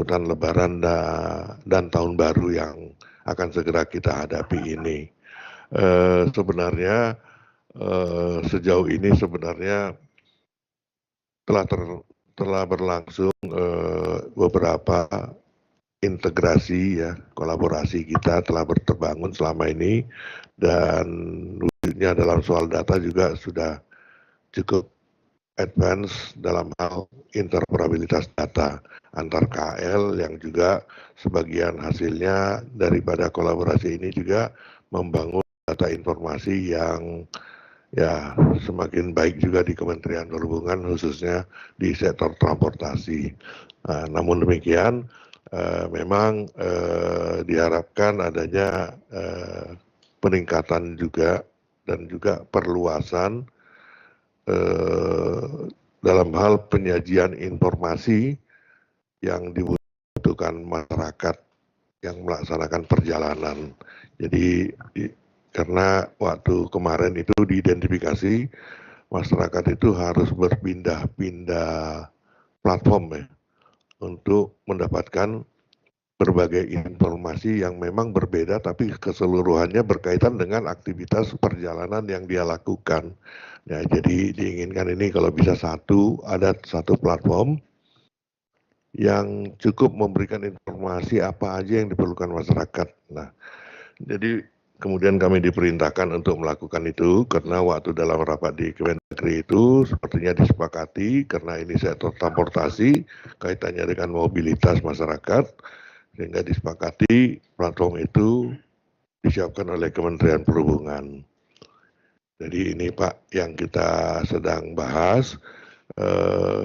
angkutan Lebaran dan Tahun Baru yang akan segera kita hadapi ini. Sebenarnya sejauh ini sebenarnya telah berlangsung beberapa integrasi ya, kolaborasi kita telah terbangun selama ini, dan wujudnya dalam soal data juga sudah cukup advance dalam hal interoperabilitas data antar KL, yang juga sebagian hasilnya daripada kolaborasi ini juga membangun data informasi yang ya semakin baik juga di Kementerian Perhubungan, khususnya di sektor transportasi. Namun demikian memang diharapkan adanya peningkatan juga dan juga perluasan dalam hal penyajian informasi yang dibutuhkan masyarakat yang melaksanakan perjalanan. Jadi karena waktu kemarin itu diidentifikasi masyarakat itu harus berpindah-pindah platform ya, untuk mendapatkan berbagai informasi yang memang berbeda tapi keseluruhannya berkaitan dengan aktivitas perjalanan yang dia lakukan. Ya, jadi diinginkan ini kalau bisa ada satu platform yang cukup memberikan informasi apa aja yang diperlukan masyarakat. Nah, jadi kemudian kami diperintahkan untuk melakukan itu karena waktu dalam rapat di Kemendagri itu sepertinya disepakati karena ini sektor transportasi kaitannya dengan mobilitas masyarakat, sehingga disepakati platform itu disiapkan oleh Kementerian Perhubungan. Jadi ini Pak yang kita sedang bahas.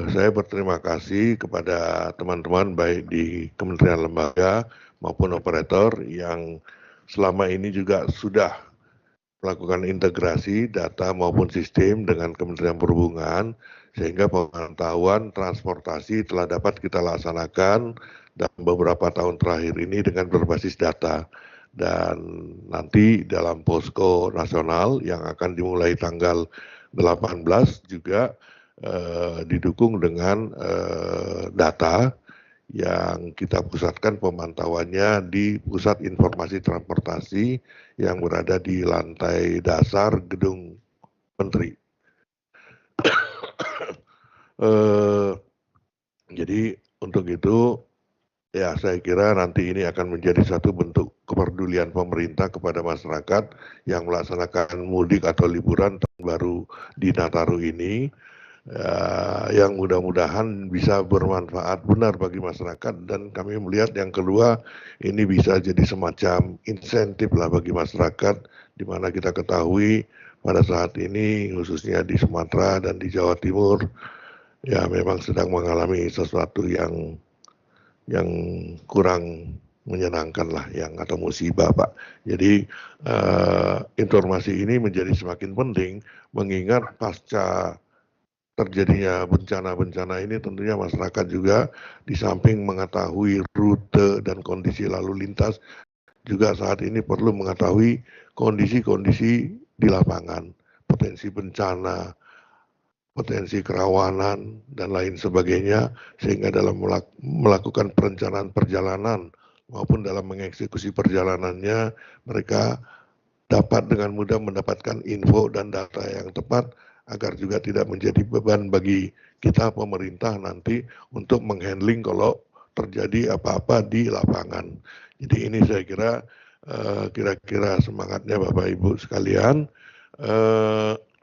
Saya berterima kasih kepada teman-teman baik di Kementerian Lembaga maupun operator yang selama ini juga sudah melakukan integrasi data maupun sistem dengan Kementerian Perhubungan, sehingga pemantauan transportasi telah dapat kita laksanakan dalam beberapa tahun terakhir ini dengan berbasis data. Dan nanti dalam posko nasional yang akan dimulai tanggal 18 juga didukung dengan data yang kita pusatkan pemantauannya di Pusat Informasi Transportasi yang berada di lantai dasar Gedung Menteri. Jadi untuk itu ya saya kira nanti ini akan menjadi satu bentuk kepedulian pemerintah kepada masyarakat yang melaksanakan mudik atau liburan tahun baru di Nataru ini, yang mudah-mudahan bisa bermanfaat benar bagi masyarakat. Dan kami melihat yang kedua ini bisa jadi semacam insentif lah bagi masyarakat, di mana kita ketahui pada saat ini khususnya di Sumatera dan di Jawa Timur ya memang sedang mengalami sesuatu yang kurang menyenangkan lah atau musibah Pak. Jadi informasi ini menjadi semakin penting mengingat pasca terjadinya bencana-bencana ini tentunya masyarakat juga di samping mengetahui rute dan kondisi lalu lintas juga saat ini perlu mengetahui kondisi-kondisi di lapangan, potensi bencana, potensi kerawanan dan lain sebagainya, sehingga dalam melakukan perencanaan perjalanan maupun dalam mengeksekusi perjalanannya mereka dapat dengan mudah mendapatkan info dan data yang tepat agar juga tidak menjadi beban bagi kita pemerintah nanti untuk menghandling kalau terjadi apa-apa di lapangan. Jadi ini saya kira kira-kira semangatnya Bapak Ibu sekalian.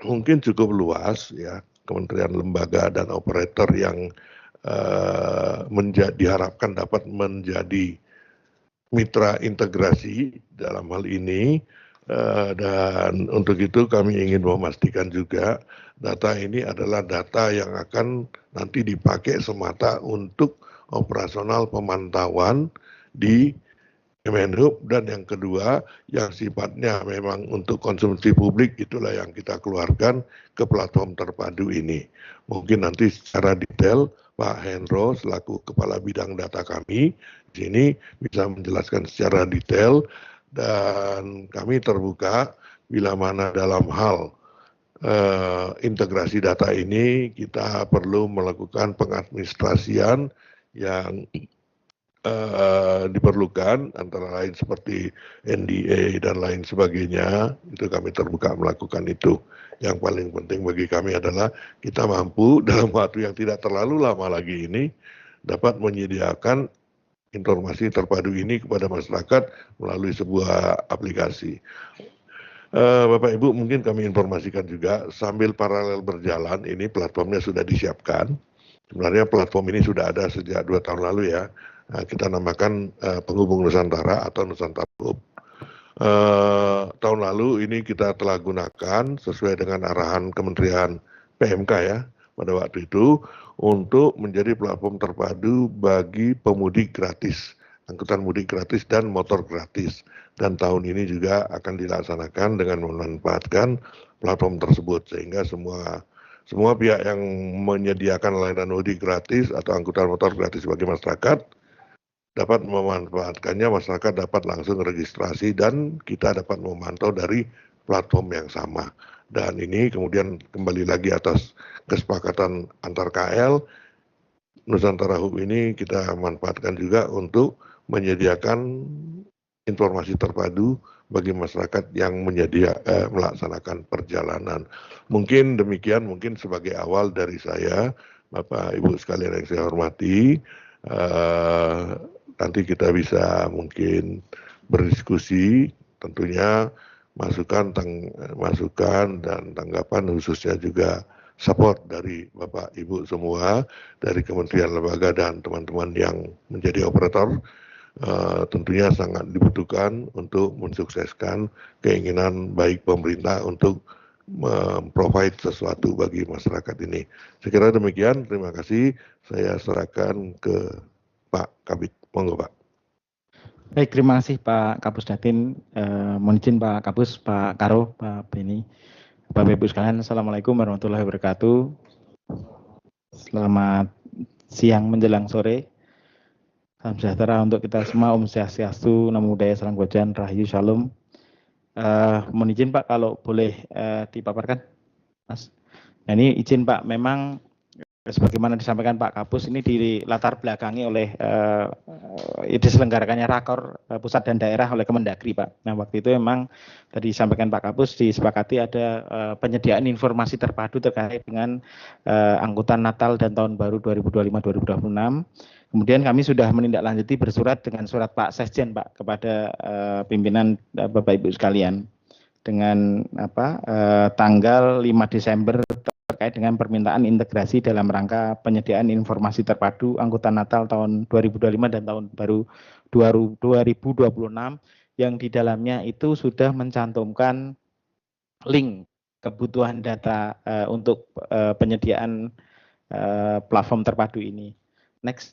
Mungkin cukup luas ya kementerian, lembaga dan operator yang diharapkan dapat menjadi mitra integrasi dalam hal ini, dan untuk itu kami ingin memastikan juga data ini adalah data yang akan nanti dipakai semata untuk operasional pemantauan di Kemenhub, dan yang kedua yang sifatnya memang untuk konsumsi publik itulah yang kita keluarkan ke platform terpadu ini. Mungkin nanti secara detail Pak Hendro selaku Kepala Bidang Data kami di sini bisa menjelaskan secara detail, dan kami terbuka bila mana dalam hal integrasi data ini kita perlu melakukan pengadministrasian yang diperlukan, antara lain seperti NDA dan lain sebagainya, itu kami terbuka melakukan itu. Yang paling penting bagi kami adalah kita mampu dalam waktu yang tidak terlalu lama lagi ini dapat menyediakan informasi terpadu ini kepada masyarakat melalui sebuah aplikasi. Bapak Ibu, mungkin kami informasikan juga sambil paralel berjalan ini platformnya sudah disiapkan. Sebenarnya platform ini sudah ada sejak 2 tahun lalu ya. Kita namakan Penghubung Nusantara atau Nusantara Hub. Tahun lalu ini kita telah gunakan sesuai dengan arahan Kementerian PMK ya pada waktu itu untuk menjadi platform terpadu bagi pemudik gratis, angkutan mudik gratis dan motor gratis. Dan tahun ini juga akan dilaksanakan dengan memanfaatkan platform tersebut sehingga semua pihak yang menyediakan layanan mudik gratis atau angkutan motor gratis bagi masyarakat dapat memanfaatkannya, masyarakat dapat langsung registrasi dan kita dapat memantau dari platform yang sama. Dan ini kemudian kembali lagi atas kesepakatan antar KL, Nusantara Hub ini kita manfaatkan juga untuk menyediakan informasi terpadu bagi masyarakat yang melaksanakan perjalanan. Mungkin demikian, mungkin sebagai awal dari saya, Bapak Ibu sekalian yang saya hormati, nanti kita bisa mungkin berdiskusi, tentunya masukan dan tanggapan khususnya juga support dari Bapak Ibu semua, dari kementerian lembaga dan teman-teman yang menjadi operator, tentunya sangat dibutuhkan untuk mensukseskan keinginan baik pemerintah untuk memprovide sesuatu bagi masyarakat ini. Saya kira demikian, terima kasih. Saya serahkan ke Pak Kabid. Monggo Pak. Baik, terima kasih Pak Kapus Datin. Mohon izin Pak Kapus, Pak Karo, Pak Beni. Bapak Ibu sekalian, Assalamualaikum warahmatullahi wabarakatuh. Selamat siang menjelang sore. Salam sejahtera untuk kita semua. Om Swastiastu, Namo Buddhaya, Salam Kebajikan, Rahayu, Shalom. Mohon izin Pak kalau boleh dipaparkan, Mas. Nah, ini izin Pak, memang sebagaimana disampaikan Pak Kapus, ini dilatar belakangi oleh diselenggarakannya rakor pusat dan daerah oleh Kemendagri Pak. Nah waktu itu memang tadi disampaikan Pak Kapus disepakati ada penyediaan informasi terpadu terkait dengan angkutan Natal dan Tahun Baru 2025-2026. Kemudian kami sudah menindaklanjuti bersurat dengan surat Pak Sekjen Pak kepada pimpinan Bapak Ibu sekalian dengan tanggal 5 Desember terkait dengan permintaan integrasi dalam rangka penyediaan informasi terpadu angkutan Natal tahun 2025 dan tahun baru 2026 yang di dalamnya itu sudah mencantumkan link kebutuhan data untuk penyediaan platform terpadu ini. Next.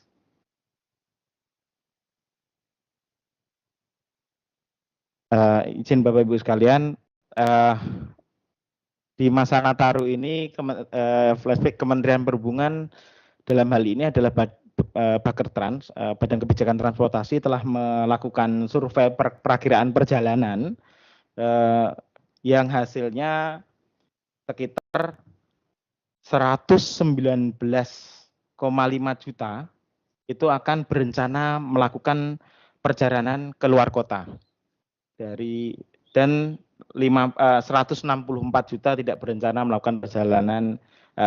Izin Bapak Ibu sekalian, di masa Nataru ini flashback Kementerian Perhubungan dalam hal ini adalah Bakertrans, Badan Kebijakan Transportasi telah melakukan survei perakiraan perjalanan yang hasilnya sekitar 119,5 juta itu akan berencana melakukan perjalanan ke luar kota dan 164 juta tidak berencana melakukan perjalanan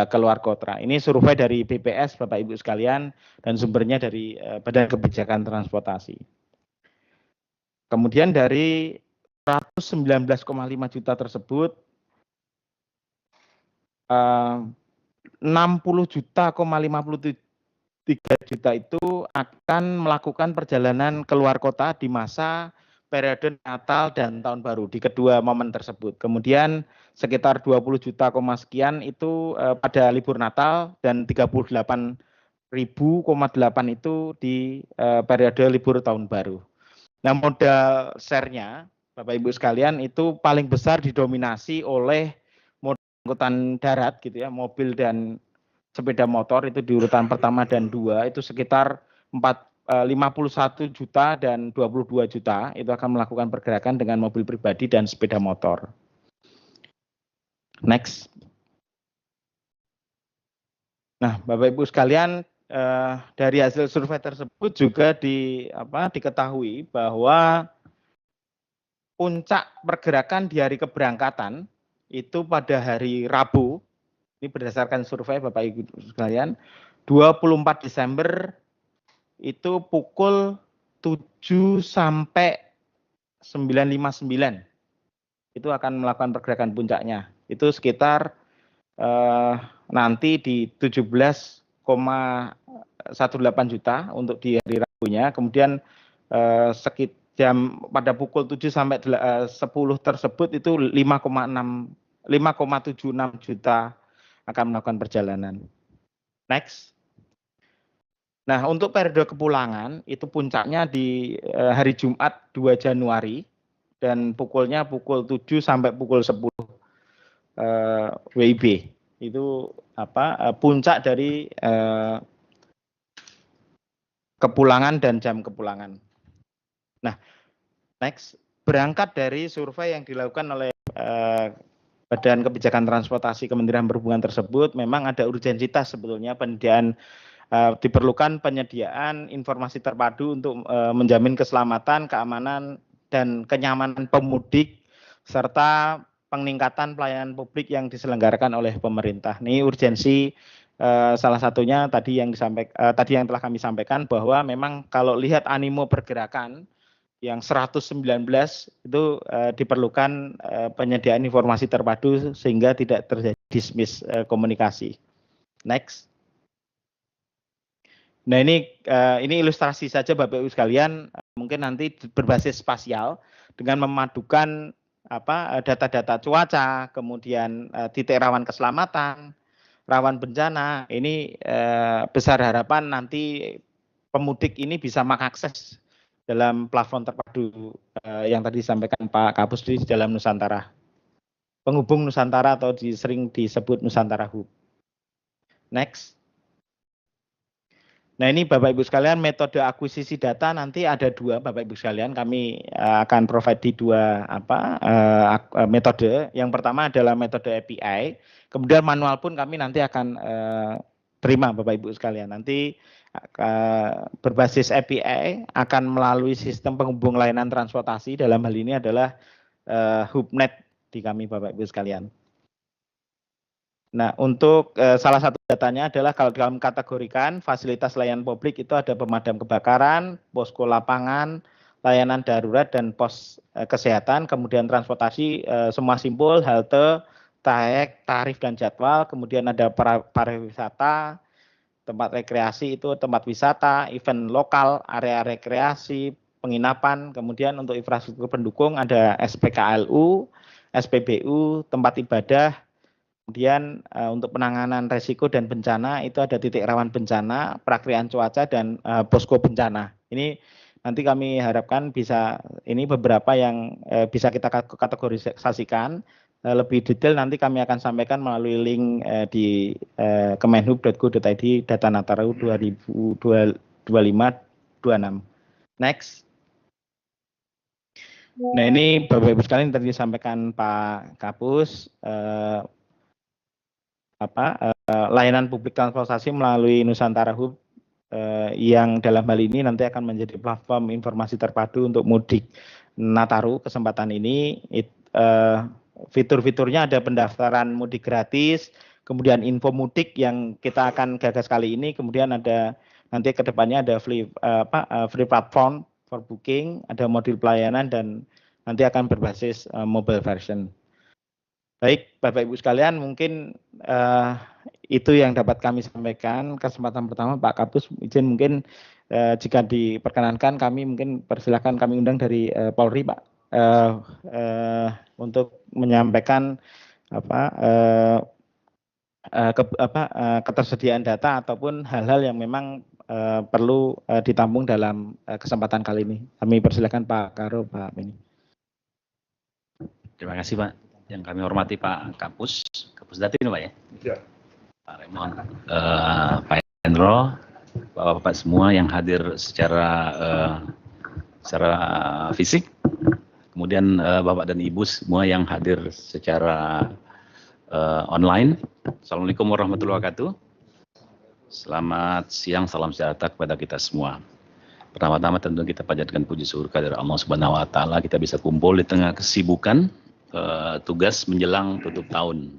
keluar kota. Ini survei dari BPS Bapak Ibu sekalian dan sumbernya dari Badan Kebijakan Transportasi. Kemudian dari 119,5 juta tersebut 60 juta, 53 juta itu akan melakukan perjalanan keluar kota di masa periode Natal dan Tahun Baru di kedua momen tersebut. Kemudian sekitar 20 juta sekian itu pada libur Natal dan 38.000,8 itu di periode libur Tahun Baru. Nah, modal share-nya Bapak Ibu sekalian itu paling besar didominasi oleh angkutan darat gitu ya, mobil dan sepeda motor itu di urutan pertama dan 2 itu sekitar 51 juta dan 22 juta itu akan melakukan pergerakan dengan mobil pribadi dan sepeda motor. Next. Nah, Bapak Ibu sekalian, dari hasil survei tersebut juga diketahui bahwa puncak pergerakan di hari keberangkatan itu pada hari Rabu, ini berdasarkan survei Bapak Ibu sekalian, 24 Desember itu pukul 7 sampai 9.59 itu akan melakukan pergerakan puncaknya. Itu sekitar nanti di 17,18 juta untuk di hari Rabunya. Kemudian sekitar jam pada pukul 7 sampai 10 tersebut itu 5,76 juta akan melakukan perjalanan. Next. Nah, untuk periode kepulangan itu puncaknya di hari Jumat 2 Januari dan pukulnya pukul 7 sampai pukul 10 WIB. Itu puncak dari kepulangan dan jam kepulangan. Nah, next, berangkat dari survei yang dilakukan oleh Badan Kebijakan Transportasi Kementerian Perhubungan tersebut, memang ada urgensitas sebetulnya diperlukan penyediaan informasi terpadu untuk menjamin keselamatan, keamanan, dan kenyamanan pemudik, serta peningkatan pelayanan publik yang diselenggarakan oleh pemerintah. Ini urgensi salah satunya tadi yang telah kami sampaikan bahwa memang kalau lihat animo pergerakan yang 119 itu diperlukan penyediaan informasi terpadu sehingga tidak terjadi dismiss komunikasi. Next. Nah ini ilustrasi saja Bapak Ibu sekalian, mungkin nanti berbasis spasial dengan memadukan data-data cuaca, kemudian titik rawan keselamatan, rawan bencana. Ini besar harapan nanti pemudik ini bisa mengakses dalam platform terpadu yang tadi disampaikan Pak Kapus di dalam Nusantara. Penghubung Nusantara atau sering disebut Nusantara Hub. Next. Nah ini Bapak Ibu sekalian, metode akuisisi data nanti ada dua Bapak Ibu sekalian. Kami akan provide di dua metode. Yang pertama adalah metode API. Kemudian manual pun kami nanti akan terima Bapak Ibu sekalian. Nanti berbasis API akan melalui sistem penghubung layanan transportasi, dalam hal ini adalah HubNet di kami Bapak Ibu sekalian. Nah untuk salah satu datanya adalah kalau dalam kategorikan fasilitas layanan publik itu ada pemadam kebakaran, posko lapangan, layanan darurat, dan pos kesehatan, kemudian transportasi semua simpul, halte, trayek, tarif, dan jadwal, kemudian ada pariwisata, tempat rekreasi itu tempat wisata, event lokal, area rekreasi, penginapan, kemudian untuk infrastruktur pendukung ada SPKLU, SPBU, tempat ibadah, kemudian untuk penanganan resiko dan bencana itu ada titik rawan bencana, perakiraan cuaca, dan posko bencana. Ini nanti kami harapkan bisa, ini beberapa yang bisa kita kategorisasikan. Lebih detail nanti kami akan sampaikan melalui link di kemenhub.go.id data Nataru 2025-26. Next. Nah ini Bapak Ibu sekalian tadi disampaikan Pak Kapus, layanan publik transportasi melalui Nusantara Hub yang dalam hal ini nanti akan menjadi platform informasi terpadu untuk mudik Nataru. Kesempatan ini fitur-fiturnya ada pendaftaran mudik gratis, kemudian info mudik yang kita akan gagas kali ini, kemudian ada nanti ke depannya ada free platform for booking, ada modul pelayanan, dan nanti akan berbasis mobile version. Baik Bapak Ibu sekalian, mungkin itu yang dapat kami sampaikan. Kesempatan pertama Pak Kapus, izin mungkin jika diperkenankan kami mungkin persilakan kami undang dari Polri Pak. Untuk menyampaikan ketersediaan data ataupun hal-hal yang memang perlu ditampung dalam kesempatan kali ini. Kami persilakan Pak Karo, Pak Beni. Terima kasih Pak. Yang kami hormati Pak Kapus Datin Pak ya. Ya. Pak Raymond, Pak Hendro, Bapak-Bapak semua yang hadir secara fisik. Kemudian Bapak dan Ibu semua yang hadir secara online. Assalamualaikum warahmatullahi wabarakatuh. Selamat siang, salam sejahtera kepada kita semua. Pertama-tama tentu kita panjatkan puji syukur kepada Allah Subhanahu wa taala kita bisa kumpul di tengah kesibukan tugas menjelang tutup tahun.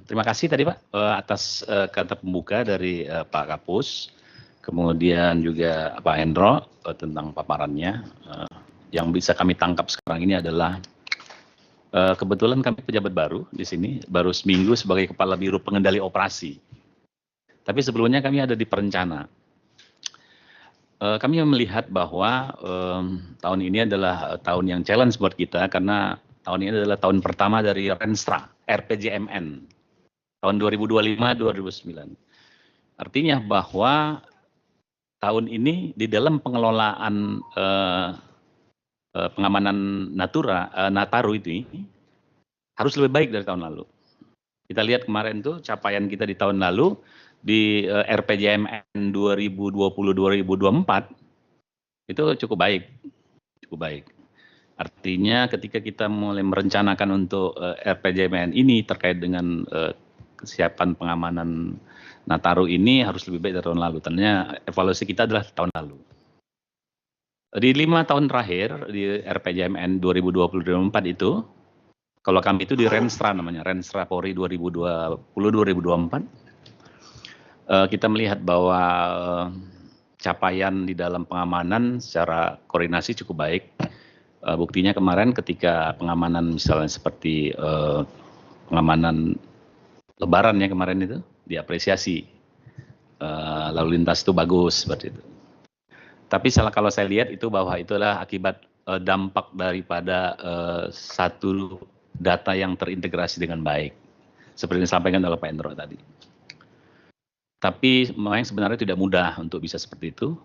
Terima kasih tadi Pak atas kata pembuka dari Pak Kapus, kemudian juga Pak Hendro tentang paparannya. Yang bisa kami tangkap sekarang ini adalah kebetulan kami pejabat baru di sini, baru seminggu sebagai Kepala Biro Pengendali Operasi. Tapi sebelumnya kami ada di perencana. Kami melihat bahwa tahun ini adalah tahun yang challenge buat kita karena tahun ini adalah tahun pertama dari Renstra, RPJMN, tahun 2025-2029. Artinya bahwa tahun ini di dalam pengelolaan pengamanan Nataru itu harus lebih baik dari tahun lalu. Kita lihat kemarin tuh capaian kita di tahun lalu di RPJMN 2020-2024 itu cukup baik. Artinya ketika kita mulai merencanakan untuk RPJMN ini terkait dengan kesiapan pengamanan Nataru ini harus lebih baik dari tahun lalu. Ternyata evaluasi kita adalah tahun lalu. Di 5 tahun terakhir di RPJMN 2020-2024 itu, kalau kami itu di Renstra namanya, Renstra Polri 2020-2024, kita melihat bahwa capaian di dalam pengamanan secara koordinasi cukup baik. Buktinya kemarin ketika pengamanan misalnya seperti pengamanan Lebaran ya kemarin itu diapresiasi, lalu lintas itu bagus seperti itu. Tapi kalau saya lihat itu bahwa itulah akibat dampak daripada satu data yang terintegrasi dengan baik, seperti yang disampaikan oleh Pak Hendro tadi. Tapi memang sebenarnya tidak mudah untuk bisa seperti itu.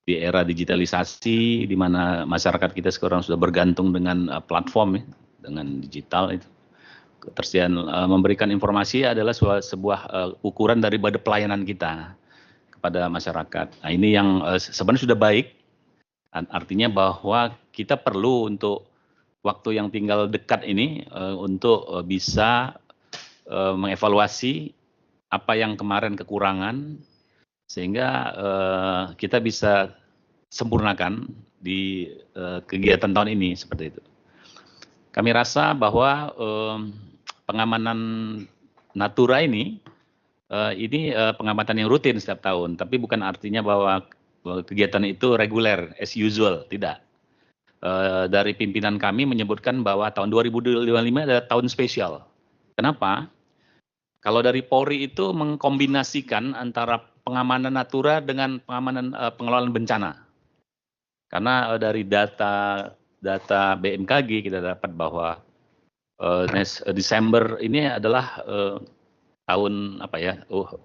Di era digitalisasi, di mana masyarakat kita sekarang sudah bergantung dengan platform, ya, dengan digital itu. Ketersediaan memberikan informasi adalah sebuah ukuran daripada pelayanan kita kepada masyarakat. Nah ini yang sebenarnya sudah baik, artinya bahwa kita perlu untuk waktu yang tinggal dekat ini untuk bisa mengevaluasi apa yang kemarin kekurangan, sehingga kita bisa sempurnakan di kegiatan tahun ini seperti itu. Kami rasa bahwa pengamanan Natura ini pengamatan yang rutin setiap tahun, tapi bukan artinya bahwa kegiatan itu reguler, as usual, tidak. Dari pimpinan kami menyebutkan bahwa tahun 2025 adalah tahun spesial. Kenapa? Kalau dari Polri itu mengkombinasikan antara pengamanan Natura dengan pengamanan pengelolaan bencana. Karena dari data BMKG kita dapat bahwa Desember ini adalah tahun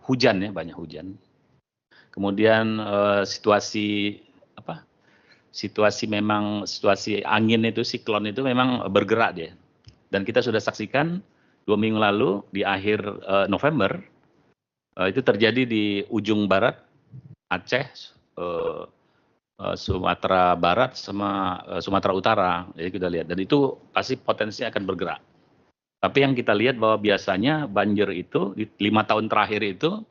hujan ya, banyak hujan. Kemudian situasi angin itu, siklon itu memang bergerak dia. Dan kita sudah saksikan 2 minggu lalu di akhir November itu terjadi di ujung barat Aceh, Sumatera Barat sama Sumatera Utara. Jadi kita lihat, dan itu pasti potensinya akan bergerak. Tapi yang kita lihat bahwa biasanya banjir itu di 5 tahun terakhir itu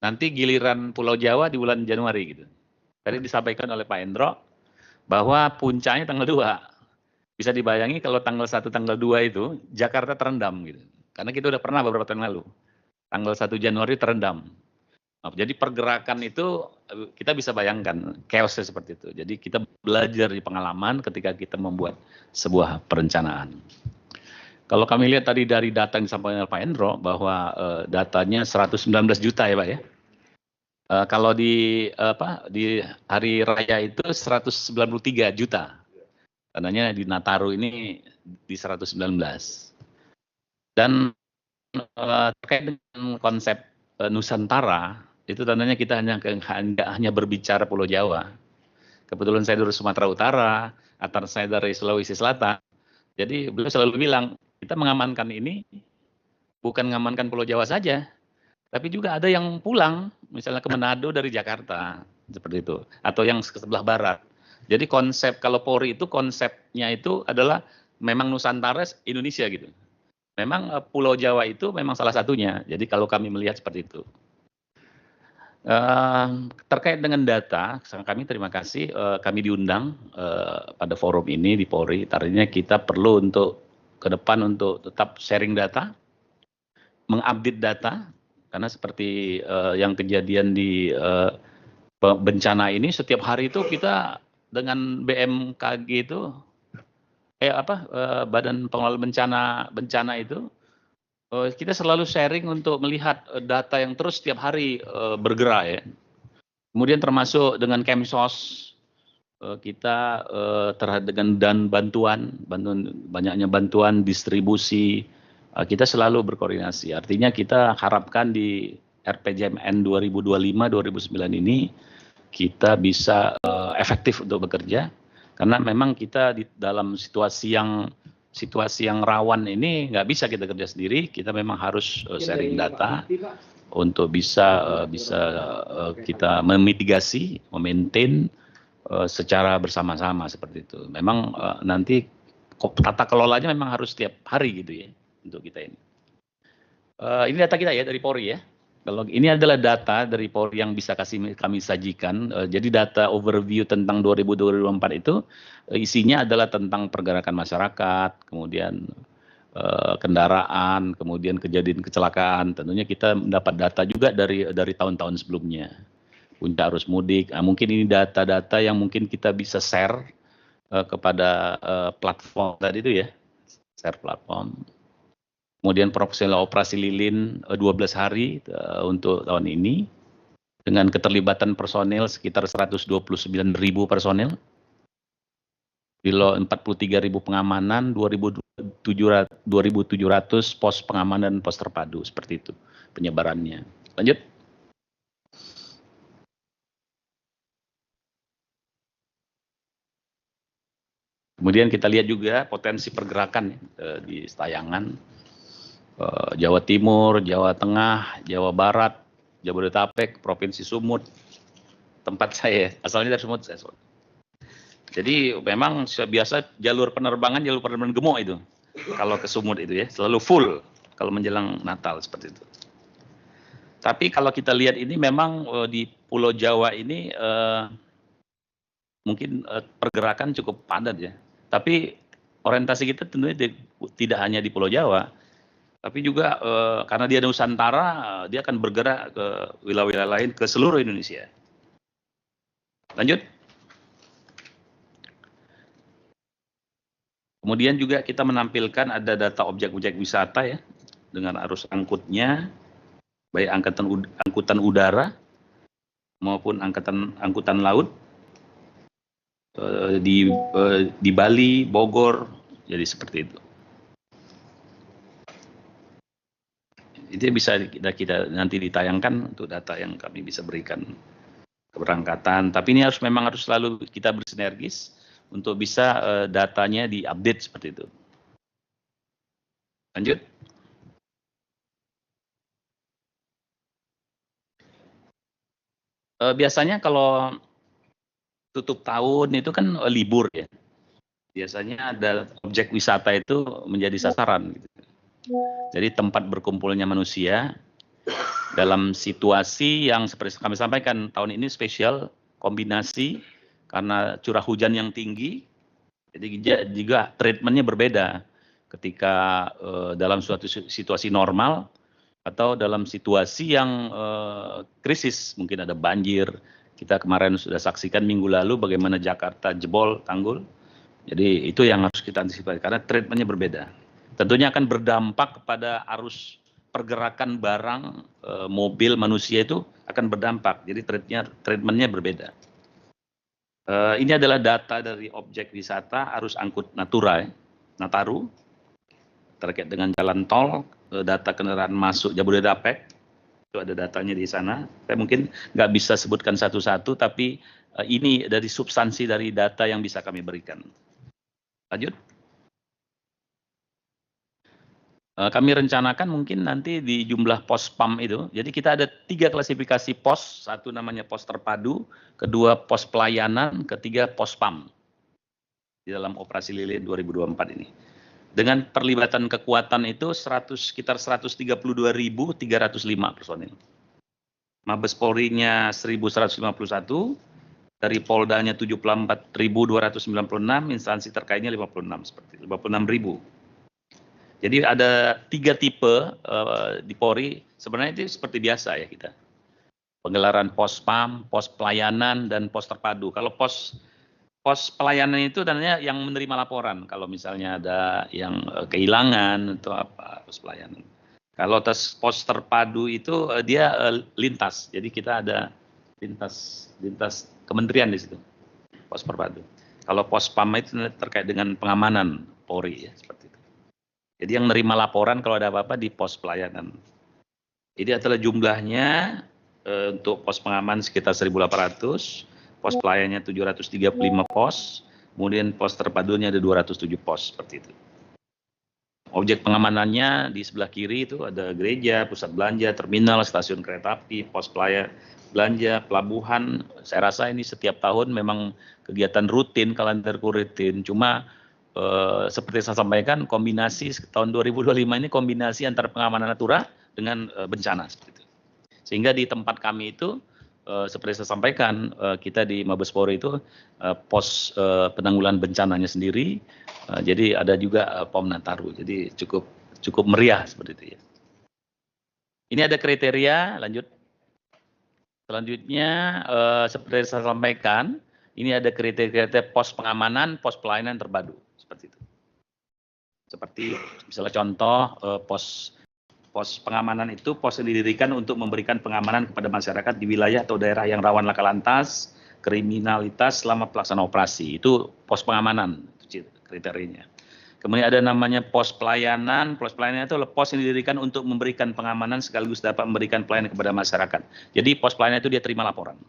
nanti giliran Pulau Jawa di bulan Januari gitu. Tadi disampaikan oleh Pak Hendro bahwa puncaknya tanggal 2. Bisa dibayangi kalau tanggal 1, tanggal 2 itu Jakarta terendam gitu. Karena kita udah pernah beberapa tahun lalu. Tanggal 1 Januari terendam. Jadi pergerakan itu kita bisa bayangkan chaosnya seperti itu. Jadi kita belajar di pengalaman ketika kita membuat sebuah perencanaan. Kalau kami lihat tadi dari data yang disampaikan oleh Pak Hendro bahwa datanya 119 juta ya Pak ya. Kalau di hari raya itu 193 juta. Tandanya di Nataru ini di 119. Dan terkait dengan konsep Nusantara, itu tandanya kita hanya berbicara Pulau Jawa. Kebetulan saya dari Sumatera Utara, atau saya dari Sulawesi Selatan. Jadi beliau selalu bilang, kita mengamankan ini bukan mengamankan Pulau Jawa saja, tapi juga ada yang pulang, misalnya ke Manado dari Jakarta, seperti itu, atau yang ke sebelah barat. Jadi konsep kalau Polri itu konsepnya itu adalah memang Nusantara Indonesia gitu. memang Pulau Jawa itu memang salah satunya. Jadi kalau kami melihat seperti itu. Terkait dengan data, kami terima kasih kami diundang pada forum ini di Polri. Artinya kita perlu untuk ke depan untuk tetap sharing data, mengupdate data, karena seperti yang kejadian di bencana ini, setiap hari itu kita dengan BMKG itu, Badan Pengelola Bencana itu, kita selalu sharing untuk melihat data yang terus setiap hari bergerak ya. Kemudian termasuk dengan Kemsos, kita terhadap dengan banyaknya bantuan distribusi, kita selalu berkoordinasi. Artinya kita harapkan di RPJMN 2025-2009 ini kita bisa efektif untuk bekerja, karena memang kita di dalam situasi yang rawan ini nggak bisa kita kerja sendiri, kita memang harus sharing data untuk bisa kita memitigasi, memaintain secara bersama-sama seperti itu. Memang nanti tata kelolanya memang harus setiap hari gitu ya untuk kita ini. Ini data kita ya dari Polri ya. Kalau ini adalah data dari Polri yang bisa kami sajikan. Jadi data overview tentang 2024 itu isinya adalah tentang pergerakan masyarakat, kemudian kendaraan, kemudian kejadian kecelakaan. Tentunya kita mendapat data juga dari tahun-tahun sebelumnya. Puncak arus mudik. Mungkin ini data-data yang mungkin kita bisa share kepada platform tadi itu ya, share platform. Kemudian profesional operasi lilin 12 hari untuk tahun ini dengan keterlibatan personil sekitar 129.000 personil. Bilo 43.000 pengamanan, 2.700 pos pengamanan, pos terpadu, seperti itu penyebarannya. Lanjut. Kemudian kita lihat juga potensi pergerakan di tayangan. Jawa Timur, Jawa Tengah, Jawa Barat, Jabodetabek, Provinsi Sumut, tempat saya, asalnya dari Sumut. Jadi memang biasa jalur penerbangan gemuk itu, kalau ke Sumut itu ya, selalu full kalau menjelang Natal seperti itu. Tapi kalau kita lihat ini memang di Pulau Jawa ini mungkin pergerakan cukup padat ya. Tapi orientasi kita tentunya tidak hanya di Pulau Jawa, tapi juga karena dia Nusantara, dia akan bergerak ke wilayah-wilayah lain, ke seluruh Indonesia. Lanjut. Kemudian juga kita menampilkan ada data objek-objek wisata ya, dengan arus angkutnya, baik angkutan udara maupun angkutan laut di Bali, Bogor, jadi seperti itu. Itu bisa kita nanti ditayangkan untuk data yang kami bisa berikan keberangkatan. Tapi ini memang harus selalu kita bersinergis untuk bisa datanya diupdate seperti itu. Lanjut. Biasanya kalau tutup tahun itu kan libur ya. Biasanya ada objek wisata itu menjadi sasaran gitu. Jadi tempat berkumpulnya manusia dalam situasi yang seperti kami sampaikan tahun ini spesial, kombinasi karena curah hujan yang tinggi, jadi juga treatmentnya berbeda ketika dalam suatu situasi normal atau dalam situasi yang krisis, mungkin ada banjir. Kita kemarin sudah saksikan minggu lalu bagaimana Jakarta jebol tanggul. Jadi itu yang harus kita antisipasi karena treatmentnya berbeda. Tentunya akan berdampak kepada arus pergerakan barang, mobil, manusia itu akan berdampak. Jadi treatmentnya berbeda. Ini adalah data dari objek wisata arus angkut Nataru, terkait dengan jalan tol, data kendaraan masuk Jabodetabek, itu ada datanya di sana. Saya mungkin nggak bisa sebutkan satu-satu, tapi ini dari substansi dari data yang bisa kami berikan. Lanjut. Kami rencanakan mungkin nanti di jumlah pos PAM itu, jadi kita ada 3 klasifikasi pos, satu namanya pos terpadu, kedua pos pelayanan, ketiga pos PAM di dalam operasi lilin 2024 ini. Dengan perlibatan kekuatan itu sekitar 132.305 personil. Mabes Polri-nya 1.151, dari Poldanya 74.296, instansi terkaitnya 56, seperti 56.000. Jadi ada 3 tipe di Polri, sebenarnya itu seperti biasa ya kita. Penggelaran pos PAM, pos pelayanan, dan pos terpadu. Kalau pos pelayanan itu tandanya yang menerima laporan. Kalau misalnya ada yang kehilangan atau apa, pos pelayanan. Kalau pos terpadu itu dia lintas. Jadi kita ada lintas kementerian di situ. Pos terpadu. Kalau pos PAM itu terkait dengan pengamanan Polri ya, seperti itu. Jadi yang menerima laporan kalau ada apa-apa di pos pelayanan. Jadi adalah jumlahnya untuk pos pengaman sekitar 1.800. Pos pelayannya 735 pos, kemudian pos terpadunya ada 207 pos, seperti itu. Objek pengamanannya di sebelah kiri itu ada gereja, pusat belanja, terminal, stasiun kereta api, pos belanja, pelabuhan. Saya rasa ini setiap tahun memang kegiatan rutin, kalender rutin. Cuma seperti saya sampaikan, kombinasi tahun 2025 ini kombinasi antara pengamanan natura dengan bencana, seperti itu. Sehingga di tempat kami itu, seperti saya sampaikan, kita di Mabes Polri itu pos penanggulangan bencananya sendiri, jadi ada juga POM Nataru, jadi cukup meriah seperti itu ya. Ini ada kriteria, lanjut. Selanjutnya seperti saya sampaikan, ini ada kriteria pos pengamanan, pos pelayanan terpadu, seperti itu. Seperti misalnya contoh pos pengamanan itu pos yang didirikan untuk memberikan pengamanan kepada masyarakat di wilayah atau daerah yang rawan laka lantas, kriminalitas selama pelaksanaan operasi. Itu pos pengamanan, itu kriterianya. Kemudian ada namanya pos pelayanan. Pos pelayanan itu adalah pos yang didirikan untuk memberikan pengamanan sekaligus dapat memberikan pelayanan kepada masyarakat. Jadi pos pelayanan itu dia terima laporan.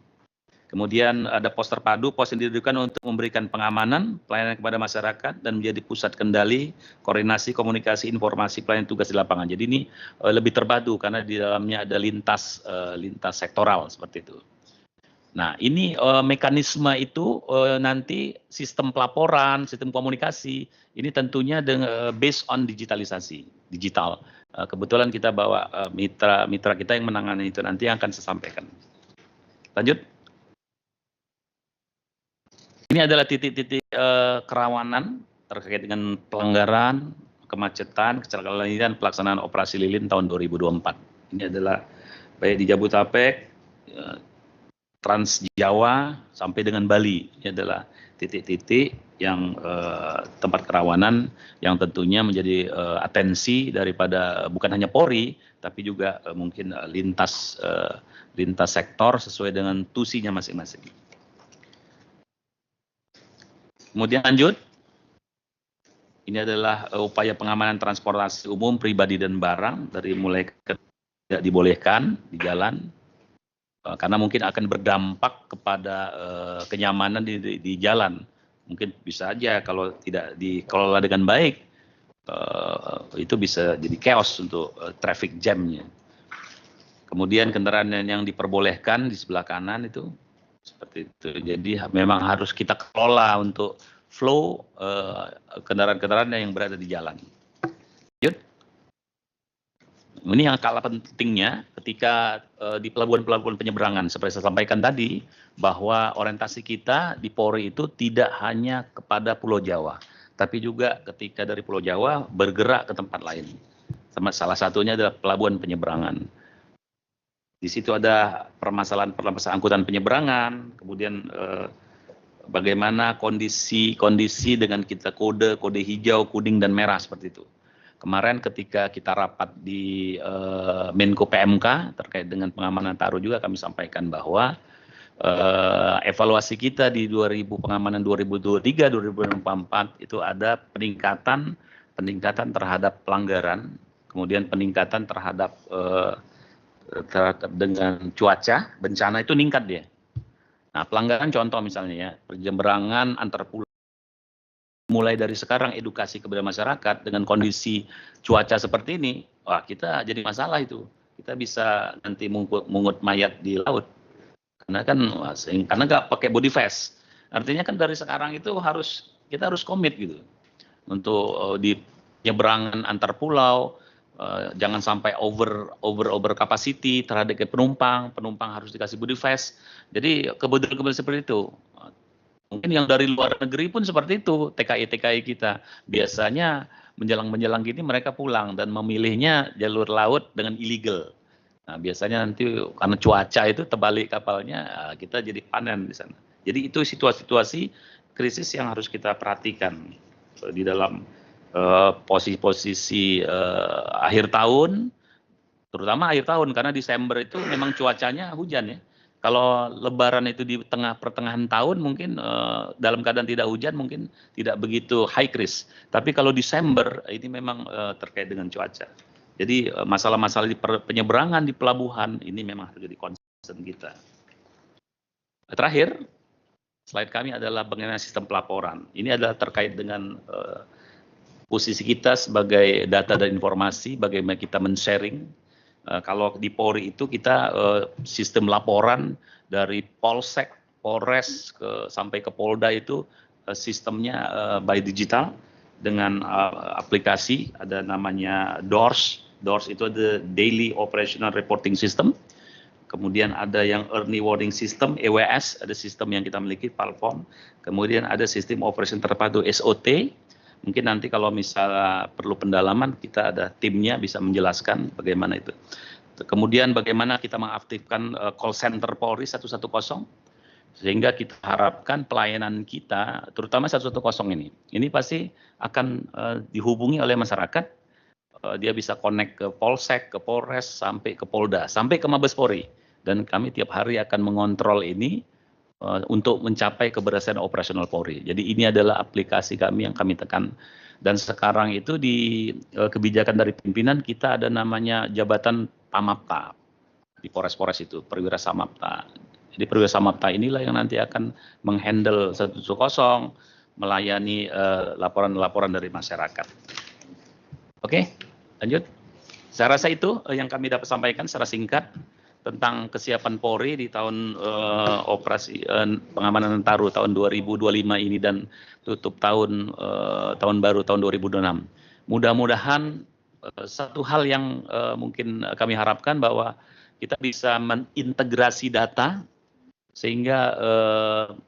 Kemudian ada pos terpadu, pos yang didirikan untuk memberikan pengamanan, pelayanan kepada masyarakat, dan menjadi pusat kendali, koordinasi, komunikasi, informasi, pelayanan tugas di lapangan. Jadi ini lebih terpadu karena di dalamnya ada lintas sektoral seperti itu. Nah ini mekanisme itu nanti sistem pelaporan, sistem komunikasi, ini tentunya based on digitalisasi, digital. Kebetulan kita bawa mitra kita yang menangani itu nanti yang akan saya sampaikan. Lanjut. Ini adalah titik-titik kerawanan terkait dengan pelanggaran, kemacetan, kecelakaan lalu lintas, pelaksanaan operasi lilin tahun 2024. Ini adalah baik di Jabodetabek, Trans Jawa sampai dengan Bali. Ini adalah titik-titik yang tempat kerawanan yang tentunya menjadi atensi daripada bukan hanya Polri, tapi juga mungkin lintas sektor sesuai dengan tusinya masing-masing. Kemudian lanjut, ini adalah upaya pengamanan transportasi umum, pribadi dan barang dari mulai tidak dibolehkan di jalan, karena mungkin akan berdampak kepada kenyamanan di jalan. Mungkin bisa aja kalau tidak dikelola dengan baik, itu bisa jadi chaos untuk traffic jam-nya. Kemudian kendaraan yang diperbolehkan di sebelah kanan itu, seperti itu. Jadi memang harus kita kelola untuk flow kendaraan-kendaraan yang berada di jalan. Lanjut. Ini yang kalah pentingnya ketika di pelabuhan-pelabuhan penyeberangan. Seperti saya sampaikan tadi, bahwa orientasi kita di Polri itu tidak hanya kepada Pulau Jawa, tapi juga ketika dari Pulau Jawa bergerak ke tempat lain. Salah satunya adalah pelabuhan penyeberangan. Di situ ada permasalahan angkutan penyeberangan, kemudian bagaimana kondisi dengan kita kode hijau, kuning, dan merah seperti itu. Kemarin ketika kita rapat di Menko PMK terkait dengan pengamanan Taru juga kami sampaikan bahwa evaluasi kita di pengamanan 2023-2024 itu ada peningkatan terhadap pelanggaran, kemudian peningkatan terhadap dengan cuaca, bencana itu meningkat dia. Nah, pelanggaran contoh misalnya ya, penyeberangan antar pulau. Mulai dari sekarang edukasi kepada masyarakat dengan kondisi cuaca seperti ini, wah kita jadi masalah itu. Kita bisa nanti mungut mayat di laut. Karena nggak pakai body vest. Artinya kan dari sekarang itu kita harus komit gitu. Untuk di penyeberangan antar pulau, jangan sampai over capacity terhadap penumpang harus dikasih boarding pass. Jadi kebetulan seperti itu. Mungkin yang dari luar negeri pun seperti itu, TKI kita. Biasanya menjelang gini mereka pulang dan memilihnya jalur laut dengan illegal. Nah, biasanya nanti karena cuaca itu terbalik kapalnya, kita jadi panen di sana. Jadi itu situasi krisis yang harus kita perhatikan di dalam posisi akhir tahun, terutama akhir tahun karena Desember itu memang cuacanya hujan ya. Kalau Lebaran itu di pertengahan tahun mungkin dalam keadaan tidak hujan mungkin tidak begitu high risk. Tapi kalau Desember ini memang terkait dengan cuaca. Jadi masalah-masalah di penyeberangan di pelabuhan ini memang harus jadi concern kita. Terakhir, slide kami adalah bagaimana sistem pelaporan. Ini adalah terkait dengan posisi kita sebagai data dan informasi, bagaimana kita men-sharing. Kalau di Polri itu kita sistem laporan dari Polsek, Polres sampai ke Polda itu sistemnya by digital dengan aplikasi ada namanya DORS. DORS itu ada Daily Operational Reporting System. Kemudian ada yang Early Warning System, EWS, ada sistem yang kita miliki, Palform. Kemudian ada sistem operation terpadu, SOT. Mungkin nanti kalau misalnya perlu pendalaman, kita ada timnya bisa menjelaskan bagaimana itu. Kemudian bagaimana kita mengaktifkan call center Polri 110, sehingga kita harapkan pelayanan kita, terutama 110 ini pasti akan dihubungi oleh masyarakat, dia bisa connect ke Polsek, ke Polres, sampai ke Polda, sampai ke Mabes Polri. Dan kami tiap hari akan mengontrol ini untuk mencapai keberhasilan operasional Polri. Jadi ini adalah aplikasi kami yang kami tekan. Dan sekarang itu di kebijakan dari pimpinan kita ada namanya jabatan Pamapta di Polres-Polres itu, Perwira Samapta. Jadi Perwira Samapta inilah yang nanti akan menghandle 110, melayani laporan-laporan dari masyarakat. Oke, lanjut. Saya rasa itu yang kami dapat sampaikan secara singkat tentang kesiapan Polri di tahun operasi pengamanan Nataru tahun 2025 ini dan tutup tahun baru tahun 2026. Mudah-mudahan satu hal yang mungkin kami harapkan bahwa kita bisa mengintegrasi data sehingga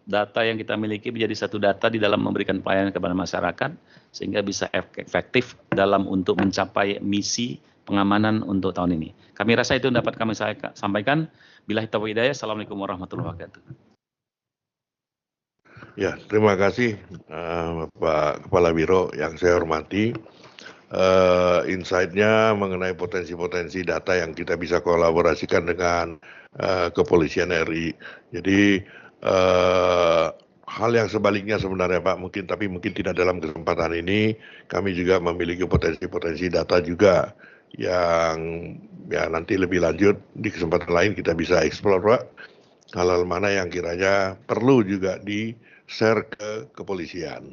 data yang kita miliki menjadi satu data di dalam memberikan pelayanan kepada masyarakat sehingga bisa efektif dalam untuk mencapai misi pengamanan untuk tahun ini. Kami rasa itu dapat kami sampaikan. Billahi taufiq hidayah. Assalamualaikum warahmatullahi wabarakatuh. Ya, terima kasih Pak Kepala Biro yang saya hormati. Insight-nya mengenai potensi-potensi data yang kita bisa kolaborasikan dengan Kepolisian RI. Jadi hal yang sebaliknya sebenarnya Pak, tapi mungkin tidak dalam kesempatan ini. Kami juga memiliki potensi-potensi data juga yang ya nanti lebih lanjut di kesempatan lain kita bisa eksplor Pak. Hal-hal mana yang kiranya perlu juga di-share ke kepolisian.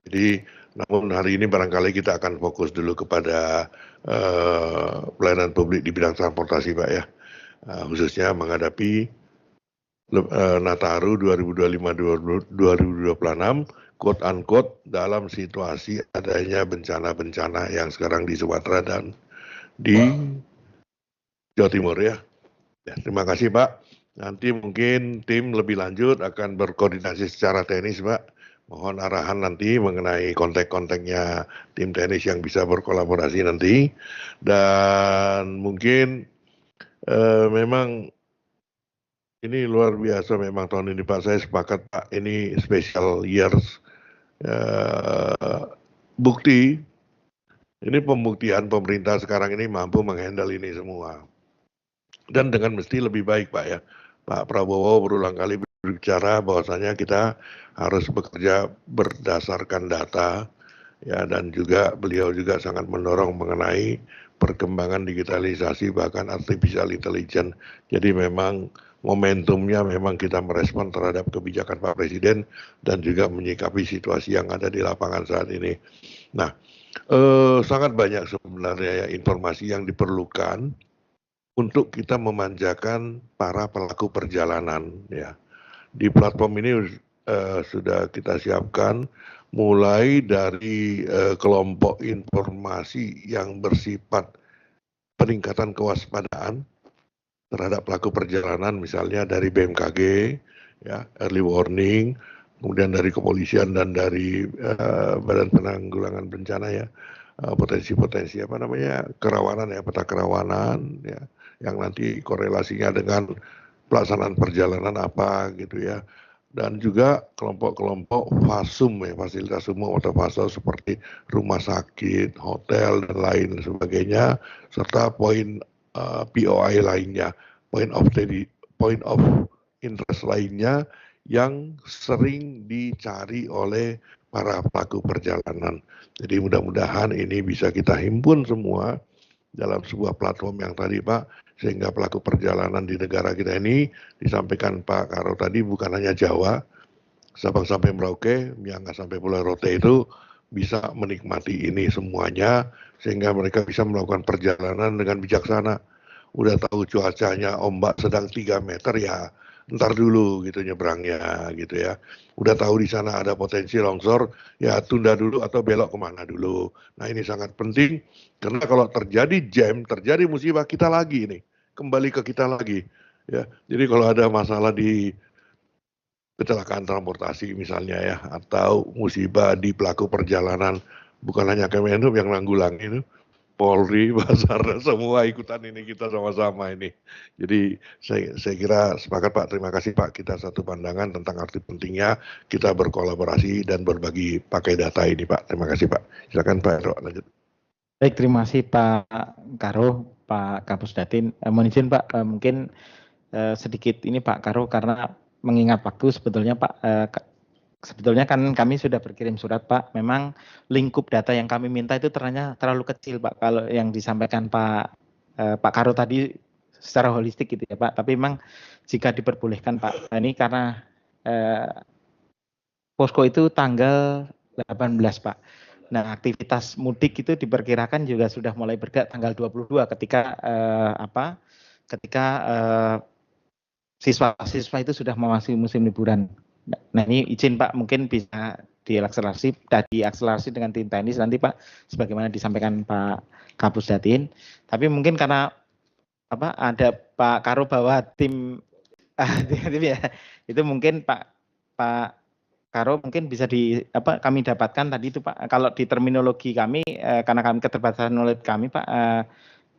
Jadi namun hari ini barangkali kita akan fokus dulu kepada pelayanan publik di bidang transportasi Pak ya. Khususnya menghadapi Nataru 2025-2026 quote unquote dalam situasi adanya bencana-bencana yang sekarang di Sumatera dan di Jawa Timur ya. Terima kasih Pak. Nanti mungkin tim lebih lanjut akan berkoordinasi secara teknis Pak. Mohon arahan nanti mengenai kontak-kontaknya tim teknis yang bisa berkolaborasi nanti. Dan mungkin memang ini luar biasa memang tahun ini Pak. Saya sepakat Pak, ini special years. Bukti, ini pembuktian pemerintah sekarang ini mampu menghandle ini semua. Dan dengan mesti lebih baik Pak ya. Pak Prabowo berulang kali berbicara bahwasanya kita harus bekerja berdasarkan data ya, dan juga beliau juga sangat mendorong mengenai perkembangan digitalisasi bahkan artificial intelligence. Jadi memang momentumnya memang kita merespon terhadap kebijakan Pak Presiden dan juga menyikapi situasi yang ada di lapangan saat ini. Nah, sangat banyak sebenarnya ya informasi yang diperlukan untuk kita memanjakan para pelaku perjalanan ya. Di platform ini sudah kita siapkan mulai dari kelompok informasi yang bersifat peningkatan kewaspadaan terhadap pelaku perjalanan, misalnya dari BMKG, ya, early warning, kemudian dari kepolisian dan dari Badan Penanggulangan Bencana, ya, potensi-potensi apa namanya kerawanan, ya, peta kerawanan, ya, yang nanti korelasinya dengan pelaksanaan perjalanan apa gitu, ya. Dan juga kelompok-kelompok FASUM, ya, fasilitas umum atau FASO seperti rumah sakit, hotel dan lain sebagainya, serta poin POI lainnya, point of interest lainnya yang sering dicari oleh para pelaku perjalanan. Jadi mudah-mudahan ini bisa kita himpun semua dalam sebuah platform yang tadi Pak, sehingga pelaku perjalanan di negara kita ini, disampaikan Pak Karo tadi, bukan hanya Jawa, Sabang sampai Merauke, Myanmar sampai Pulau Rote itu bisa menikmati ini semuanya, sehingga mereka bisa melakukan perjalanan dengan bijaksana. Udah tahu cuacanya ombak sedang 3 meter, ya ntar dulu gitu nyebrangnya gitu ya. Udah tahu di sana ada potensi longsor, ya tunda dulu atau belok kemana dulu. Nah ini sangat penting, karena kalau terjadi jam, terjadi musibah, kita lagi ini, kembali ke kita lagi. Ya, jadi kalau ada masalah di kecelakaan transportasi misalnya, ya, atau musibah di pelaku perjalanan, bukan hanya Kemenhub yang nanggulangi itu, Polri, Basarnas, semua ikutan ini, kita sama-sama ini. Jadi saya kira sepakat Pak, terima kasih Pak, kita satu pandangan tentang arti pentingnya kita berkolaborasi dan berbagi pakai data ini Pak. Terima kasih Pak. Silakan Pak Ero, lanjut. Baik, terima kasih Pak Karo, Pak Kapus Datin. Mohon izin Pak, mungkin sedikit ini Pak Karo, karena mengingat waktu sebetulnya Pak, sebetulnya kan kami sudah berkirim surat Pak, memang lingkup data yang kami minta itu ternyata terlalu kecil Pak, kalau yang disampaikan Pak Karo tadi secara holistik gitu ya Pak, tapi memang jika diperbolehkan Pak, ini karena posko itu tanggal 18 Pak. Nah, aktivitas mudik itu diperkirakan juga sudah mulai bergerak tanggal 22 ketika ketika siswa-siswa itu sudah memasuki musim liburan. Nah, ini izin Pak, mungkin bisa diakselerasi dengan tim teknis nanti Pak, sebagaimana disampaikan Pak Kapus Datin. Tapi mungkin karena ada Pak Karo bawa tim ya, itu mungkin Pak Karo mungkin bisa kami dapatkan tadi itu Pak, kalau di terminologi kami karena kami keterbatasan oleh kami Pak,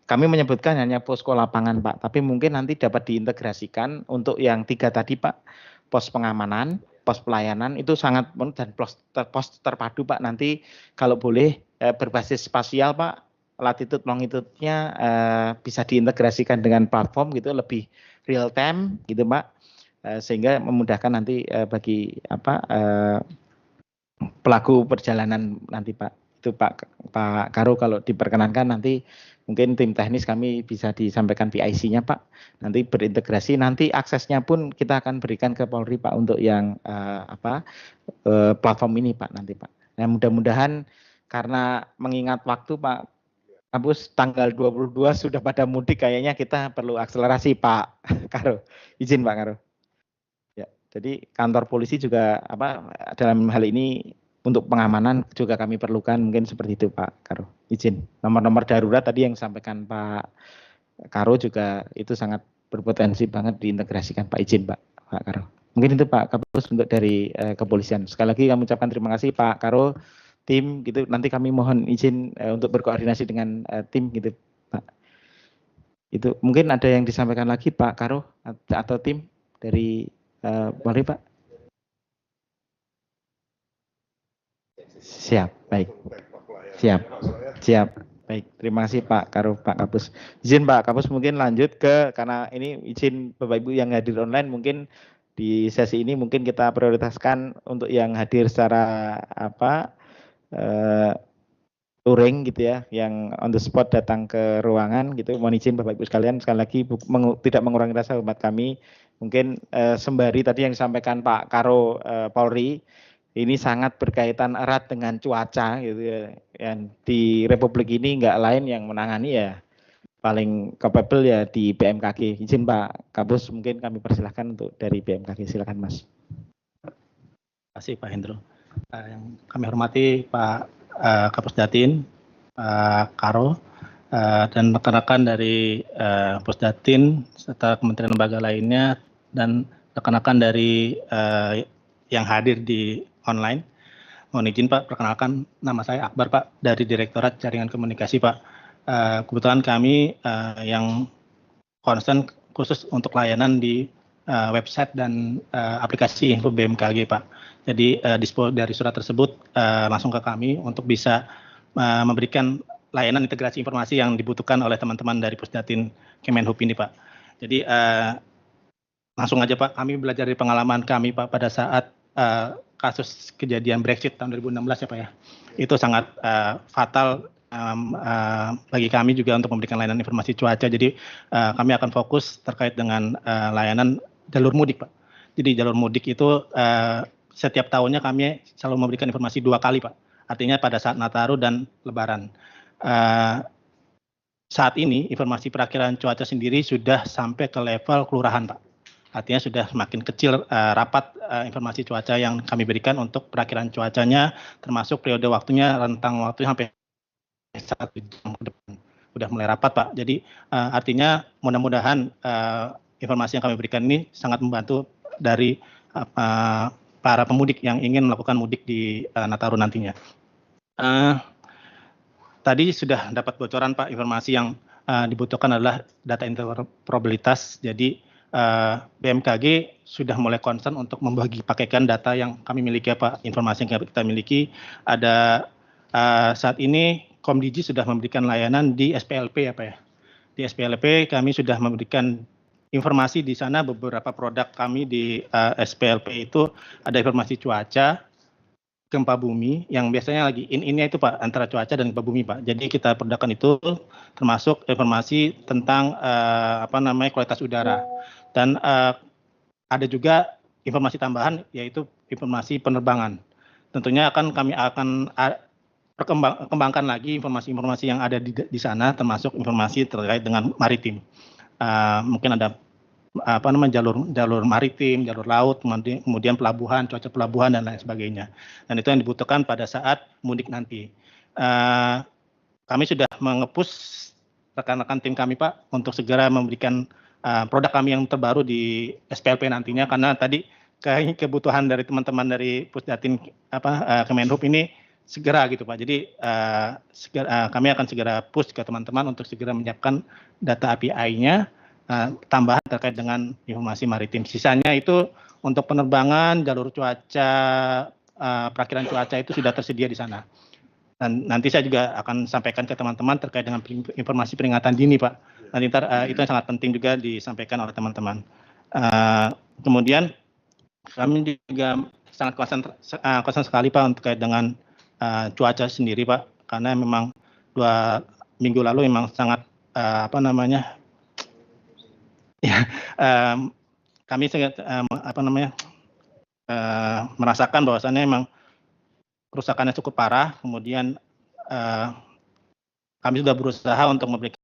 kami menyebutkan hanya posko lapangan Pak, tapi mungkin nanti dapat diintegrasikan untuk yang 3 tadi Pak, pos pengamanan, pos pelayanan itu sangat, dan pos terpadu Pak, nanti kalau boleh berbasis spasial Pak, latitude longitude-nya bisa diintegrasikan dengan platform gitu, lebih real time gitu Pak, sehingga memudahkan nanti bagi pelaku perjalanan nanti Pak. Itu Pak Karo, kalau diperkenankan nanti mungkin tim teknis kami bisa disampaikan PIC-nya Pak. Nanti berintegrasi, nanti aksesnya pun kita akan berikan ke Polri Pak untuk yang platform ini Pak nanti Pak. Nah, mudah-mudahan karena mengingat waktu Pak Kampus tanggal 22 sudah pada mudik, kayaknya kita perlu akselerasi Pak Karo. Izin Pak Karo. Ya, jadi kantor polisi juga dalam hal ini untuk pengamanan juga kami perlukan, mungkin seperti itu Pak Karo. Izin. Nomor-nomor darurat tadi yang disampaikan Pak Karo juga itu sangat berpotensi banget diintegrasikan Pak. Izin Pak Karo. Mungkin itu Pak Kapus untuk dari kepolisian. Sekali lagi kami ucapkan terima kasih Pak Karo, tim gitu. Nanti kami mohon izin untuk berkoordinasi dengan tim gitu Pak. Itu mungkin ada yang disampaikan lagi Pak Karo atau tim dari Polri Pak. Siap, baik. Siap. Baik, terima kasih Pak Karo, Pak Kapus. Izin Pak Kapus mungkin lanjut karena ini izin Bapak Ibu yang hadir online, mungkin di sesi ini mungkin kita prioritaskan untuk yang hadir secara touring gitu ya, yang on the spot datang ke ruangan gitu. Mohon izin Bapak Ibu sekalian, sekali lagi tidak mengurangi rasa hormat kami. Mungkin sembari tadi yang disampaikan Pak Karo Polri, ini sangat berkaitan erat dengan cuaca gitu ya. Yang di Republik ini nggak lain yang menangani ya paling capable ya di BMKG. Izin Pak Kapus, mungkin kami persilahkan untuk dari BMKG, silakan Mas. Terima kasih Pak Hendro. Yang kami hormati Pak Kapusdatin, Pak Karo, dan rekan-rekan dari Pusdatin serta kementerian lembaga lainnya dan rekan-rekan dari yang hadir di online. Mohon izin Pak, perkenalkan nama saya Akbar Pak dari Direktorat Jaringan Komunikasi Pak. Kebetulan kami yang concern khusus untuk layanan di website dan aplikasi info BMKG Pak. Jadi dispo dari surat tersebut langsung ke kami untuk bisa memberikan layanan integrasi informasi yang dibutuhkan oleh teman-teman dari Pusdatin Kemenhub ini Pak. Jadi langsung aja Pak, kami belajar dari pengalaman kami Pak pada saat kasus kejadian Brexit tahun 2016 ya Pak ya. Itu sangat fatal bagi kami juga untuk memberikan layanan informasi cuaca. Jadi kami akan fokus terkait dengan layanan jalur mudik Pak. Jadi jalur mudik itu setiap tahunnya kami selalu memberikan informasi 2 kali Pak. Artinya pada saat Nataru dan Lebaran. Saat ini informasi perakiraan cuaca sendiri sudah sampai ke level kelurahan Pak. Artinya sudah semakin kecil rapat informasi cuaca yang kami berikan untuk perakiraan cuacanya, termasuk periode waktunya, rentang waktu sampai 1 jam ke depan. Sudah mulai rapat Pak. Jadi artinya mudah-mudahan informasi yang kami berikan ini sangat membantu dari para pemudik yang ingin melakukan mudik di Nataru nantinya. Tadi sudah dapat bocoran Pak, informasi yang dibutuhkan adalah data interoperabilitas. Jadi BMKG sudah mulai concern untuk membagi pakaikan data yang kami miliki ya Pak. Informasi yang kita miliki ada saat ini Komdigi sudah memberikan layanan di SPLP ya Pak ya. Di SPLP kami sudah memberikan informasi di sana beberapa produk kami di SPLP itu ada informasi cuaca, gempa bumi yang biasanya lagi in-innya itu Pak antara cuaca dan gempa bumi Pak. Jadi kita perdakan itu termasuk informasi tentang kualitas udara dan ada juga informasi tambahan yaitu informasi penerbangan. Tentunya kami akan kembangkan lagi informasi-informasi yang ada di sana termasuk informasi terkait dengan maritim. Mungkin ada jalur maritim, jalur laut, kemudian pelabuhan, cuaca pelabuhan dan lain sebagainya. Dan itu yang dibutuhkan pada saat mudik nanti. Kami sudah mengepus rekan-rekan tim kami Pak untuk segera memberikan produk kami yang terbaru di SPLP nantinya karena tadi kebutuhan dari teman-teman dari Pusdatin Kemenhub ini segera gitu Pak. Jadi kami akan segera push ke teman-teman untuk segera menyiapkan data API-nya tambahan terkait dengan informasi maritim. Sisanya itu untuk penerbangan, jalur cuaca, perakiraan cuaca itu sudah tersedia di sana. Dan nanti saya juga akan sampaikan ke teman-teman terkait dengan informasi peringatan dini Pak. Nanti itu yang sangat penting juga disampaikan oleh teman-teman. Kemudian kami juga sangat concern sekali Pak terkait dengan cuaca sendiri Pak, karena memang 2 minggu lalu memang sangat kami sangat merasakan bahwasannya memang kerusakannya cukup parah. Kemudian kami sudah berusaha untuk memberikan